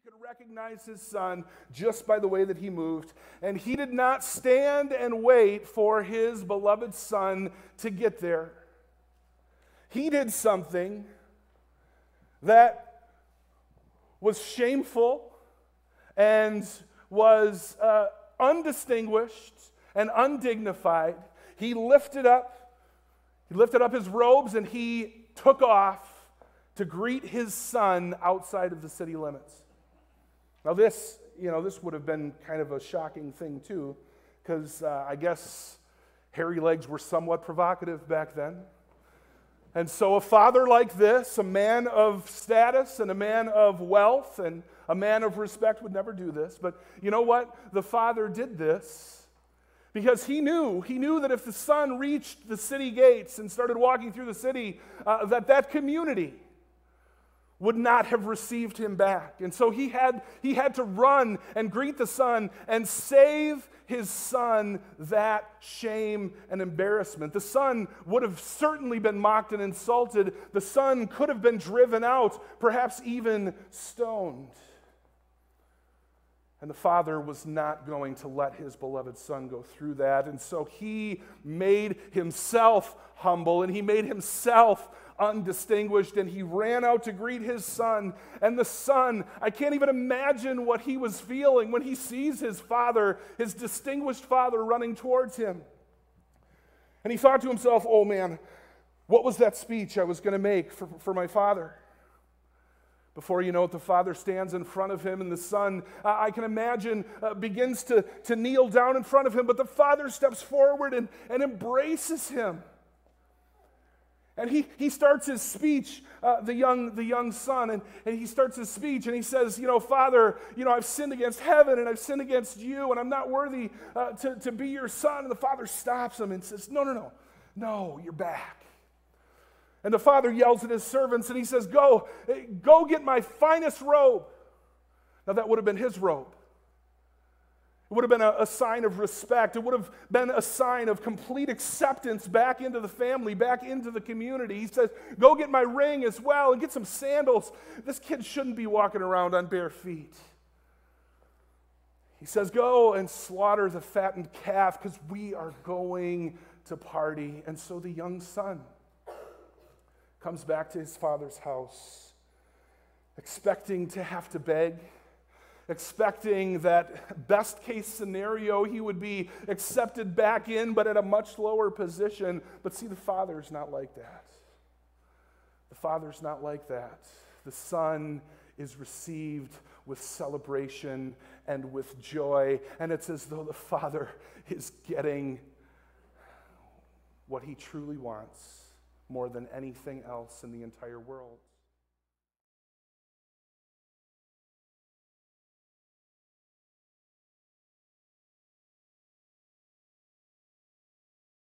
could recognize his son just by the way that he moved, and he did not stand and wait for his beloved son to get there. He did something that was shameful and was undistinguished and undignified. He lifted up his robes and he took off to greet his son outside of the city limits. Now this would have been kind of a shocking thing too, because I guess hairy legs were somewhat provocative back then. And so a father like this, a man of status and a man of wealth and a man of respect would never do this. But you know what? The father did this because he knew that if the son reached the city gates and started walking through the city, that community would not have received him back. And so he had to run and greet the son and save his son that shame and embarrassment. The son would have certainly been mocked and insulted. The son could have been driven out, perhaps even stoned. And the father was not going to let his beloved son go through that. And so he made himself humble and he made himself undistinguished, and he ran out to greet his son. And the son, I can't even imagine what he was feeling when he sees his father, his distinguished father, running towards him. And he thought to himself, oh man, what was that speech I was going to make for my father? Before you know it, the father stands in front of him, and the son, I can imagine, begins to kneel down in front of him, but the father steps forward and embraces him. And he starts his speech, the young son, and he starts his speech, and he says, Father, I've sinned against heaven, and I've sinned against you, and I'm not worthy to be your son. And the father stops him and says, no, you're back. And the father yells at his servants, and he says, go get my finest robe. Now that would have been his robe. It would have been a sign of respect. It would have been a sign of complete acceptance back into the family, back into the community. He says, go get my ring as well and get some sandals. This kid shouldn't be walking around on bare feet. He says, go and slaughter the fattened calf because we are going to party. And so the young son comes back to his father's house, expecting to have to beg, expecting that best case scenario he would be accepted back in, but at a much lower position. But see, the father's not like that. The father's not like that. The son is received with celebration and with joy, and it's as though the father is getting what he truly wants more than anything else in the entire world.